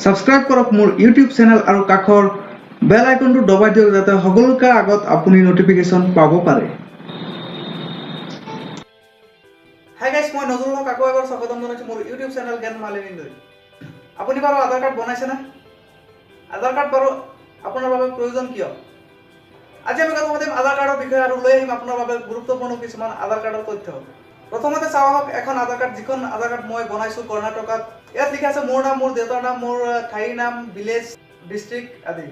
Subscribe কৰক মোৰ YouTube channel আৰু কাষৰ বেল আইকনটো দবাই দিয়ক যাতে সকলোকে আগত আপুনি নটিফিকেশন পাব পাৰে। হাই গাইস, মই নজৰুল হক আকৌ এবাৰ স্বাগতম জনাইছো মোৰ ইউটিউব চেনেল জ্ঞান মালিনীলৈ। আপুনি বাৰু আধাৰ কাৰ্ড বনাইছে না? আধাৰ কাৰ্ড বাৰু আপোনাৰ বাবে প্ৰয়োজন কিয়? আজি আমি কথা পাতিম আধাৰ কাৰ্ডৰ বিষয়ে আৰু লৈ আহিম আপোনাৰ বাবে গুৰুত্বপূৰ্ণ কিছুমান আধাৰ কাৰ্ডৰ তথ্য। প্ৰথমতে চাওঁ আহক এখন আধাৰ কাৰ্ড, যিখন আধাৰ কাৰ্ড মই বনাইছো কৰ্ণাটকত। ইয়াত লিখা আছে মোৰ নাম, মোৰ দেউতাৰ নাম, মোৰ ঠাইৰ নাম, ভিলেজ, ডিস্ট্ৰিক্ট আদি।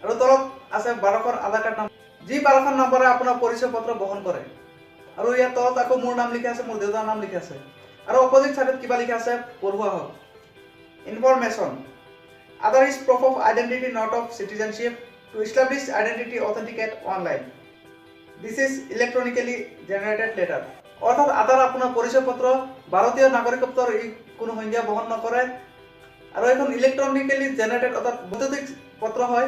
আৰু তলত আছে 12খন আধাৰ কাৰ্ড নাম, যি 12খন নম্বৰে আপোনাৰ পৰিচয় পত্ৰ বহন কৰে। আৰু ইয়াত তলত আকৌ মোৰ নাম লিখা আছে, মোৰ দেউতাৰ নাম লিখা আছে। আৰু অপজিট সাইডত কিবা লিখা আছে পঢ়ুৱা হওক। Information: Aadhaar is proof of identity not of citizenship to establish identity authenticate online. This is electronically generated letter. অর্থাৎ আধার আপনার পরিচয় পত্র ভারতীয় নাগরিকত্বর কোনো সংজ্ঞা বহন নকৰে আৰু এখন ইলেক্ট্ৰনিক্যালি জেনাৰেটেড অৰ্থাৎ বৈদ্যুতিক পত্ৰ হয়।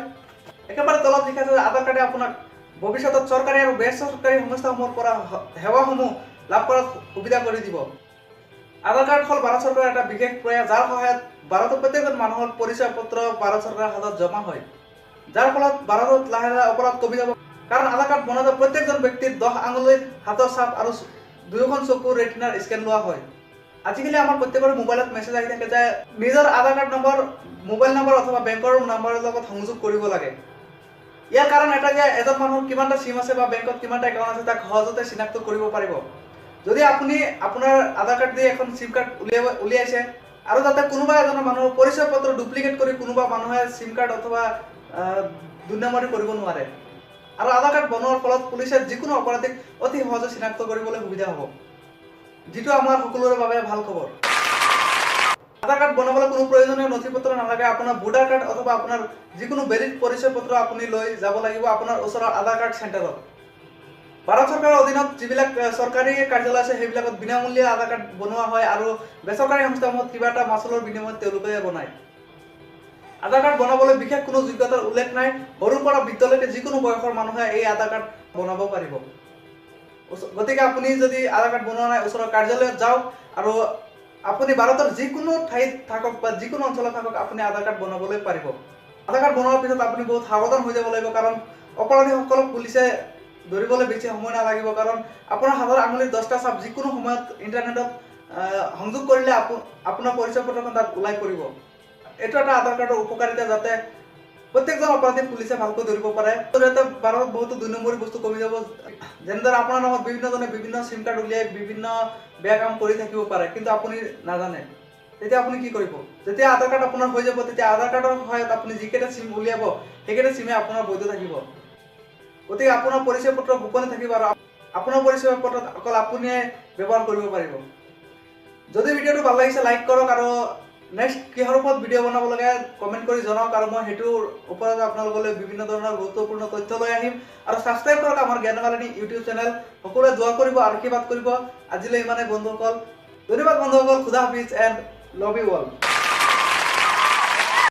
একেবাৰে তলত লিখা আছে আধাৰ কাৰ্ডে আপোনাক ভৱিষ্যতত চৰকাৰী আৰু বেচৰকাৰী সংস্থাসমূহৰ পৰা সেৱাসমূহ লাভ কৰাত সুবিধা কৰি দিব। আধাৰ কাৰ্ড হ'ল ভাৰত চৰকাৰৰ এটা বিশেষ প্ৰয়াস, যাৰ সহায়ত ভাৰতৰ প্ৰত্যেকজন মানুহৰ পৰিচয় পত্ৰ ভাৰত চৰকাৰৰ হাতত জমা হয়, যাৰ ফলত ভাৰতত লাহে লাহে অপৰাধ কমি যাব। কাৰণ আধাৰ কাৰ্ড বনাওঁতে প্ৰত্যেকজন ব্যক্তিৰ 10 আঙুলিৰ হাতৰ ছাপ আৰু 2খন চকুৰ ৰেটিনাৰ স্কেন লোৱা হয়। আজিকালি আমাৰ প্ৰত্যেকৰে মোবাইলত মেছেজ আহি থাকে যে নিজৰ আধাৰ কাৰ্ড নম্বৰ মোবাইল নম্বৰ অথবা বেংকৰ নম্বৰৰ লগত সংযোগ কৰিব লাগে। ইয়াৰ কাৰণ এটা যে এজন মানুহৰ কিমানটা সিম আছে বা বেংকত কিমানটা একাউণ্ট আছে তাক সহজতে চিনাক্ত কৰিব পাৰিব। যদি আপুনি আপোনাৰ আধাৰ কাৰ্ড দিয়ে এখন সিম কাৰ্ড উলিয়াইছে আৰু যাতে কোনোবা এজন মানুহৰ পৰিচয় পত্ৰ ডুপ্লিকেট কৰি কোনোবা মানুহে সিম কাৰ্ড অথবা দুৰ্নামনি কৰিব নোৱাৰে। আৰু আধাৰ কাৰ্ড বনোৱাৰ ফলত পুলিচে যিকোনো অপৰাধীক অতি সহজে চিনাক্ত কৰিবলৈ সুবিধা হ'ব, যিটো আমাৰ সকলোৰে বাবে ভাল খবৰ। আধাৰ কাৰ্ড বনাবলৈ কোনো প্ৰয়োজনীয় নথিপত্ৰ নালাগে। আপোনাৰ ভোটাৰ কাৰ্ড অথবা আপোনাৰ যিকোনো ভেলিড পৰিচয় পত্ৰ আপুনি লৈ যাব লাগিব আপোনাৰ ওচৰৰ আধাৰ কাৰ্ড চেণ্টাৰত। ভাৰত চৰকাৰৰ অধীনত যিবিলাক চৰকাৰী কাৰ্যালয় আছে সেইবিলাকত বিনামূলীয়া আধাৰ কাৰ্ড বনোৱা হয় আৰু বেচৰকাৰী সংস্থাসমূহত কিবা এটা মাচুলৰ বিনিময়ত তেওঁলোকে বনায়। আধাৰ কাৰ্ড বনাবলৈ বিশেষ কোনো যোগ্যতাৰ উল্লেখ নাই। সৰুৰ পৰা বৃদ্ধলৈকে যিকোনো বয়সৰ মানুহে এই আধাৰ কাৰ্ড বনাব পাৰিব। গতিকে আপুনি যদি আধাৰ কাৰ্ড বনোৱা নাই ওচৰৰ কাৰ্যালয়ত যাওক আৰু আপুনি ভাৰতৰ যিকোনো ঠাইত থাকক বা যিকোনো অঞ্চলত থাকক আপুনি আধাৰ কাৰ্ড বনাবলৈ পাৰিব। আধাৰ কাৰ্ড বনোৱাৰ পিছত আপুনি বহুত সাৱধান হৈ যাব লাগিব, কাৰণ অপৰাধীসকলক পুলিচে ধৰিবলৈ বেছি সময় নালাগিব। কাৰণ আপোনাৰ হাতৰ আঙুলিৰ 10টা ছাপ যিকোনো সময়ত ইণ্টাৰনেটত সংযোগ কৰিলে আপোনাৰ পৰিচয় পত্ৰখন তাত ওলাই পৰিব। এইটো এটা আধাৰ কাৰ্ডৰ উপকাৰিতা, যাতে প্ৰত্যেকজন অপৰাধী পুলিচে ভালকৈ ধৰিব পাৰে। যাতে ভাৰতত বহুতো 2 নম্বৰী বস্তু কমি যাব। যেনেদৰে আপোনাৰ নামত বিভিন্নজনে বিভিন্ন সিম কাৰ্ড উলিয়াই বিভিন্ন বেয়া কাম কৰি থাকিব পাৰে, কিন্তু আপুনি নাজানে। তেতিয়া আপুনি কি কৰিব? যেতিয়া আধাৰ কাৰ্ড আপোনাৰ হৈ যাব তেতিয়া আধাৰ কাৰ্ডৰ সহায়ত আপুনি যিকেইটা সিম উলিয়াব সেইকেইটা সিমে আপোনাৰ বৈধ থাকিব। গতিকে আপোনাৰ পৰিচয় পত্ৰ গোপনে থাকিব আৰু আপোনাৰ পৰিচয় পত্ৰত অকল আপুনিয়ে ব্যৱহাৰ কৰিব পাৰিব। যদি ভিডিঅ'টো ভাল লাগিছে লাইক কৰক আৰু নেক্সট কিহৰ ওপৰত ভিডিঅ' বনাব লাগে কমেণ্ট কৰি জনাওক, আৰু মই সেইটোৰ ওপৰত আপোনালোকলৈ বিভিন্ন ধৰণৰ গুৰুত্বপূৰ্ণ তথ্য লৈ আহিম। আৰু ছাবস্ক্ৰাইব কৰক আমাৰ জ্ঞান মালিনী ইউটিউব চেনেল। সকলোৱে দোৱা কৰিব, আশীৰ্বাদ কৰিব। আজিলৈ ইমানেই বন্ধুসকল, ধন্যবাদ বন্ধুসকল। খুদা Hafiz and love you all.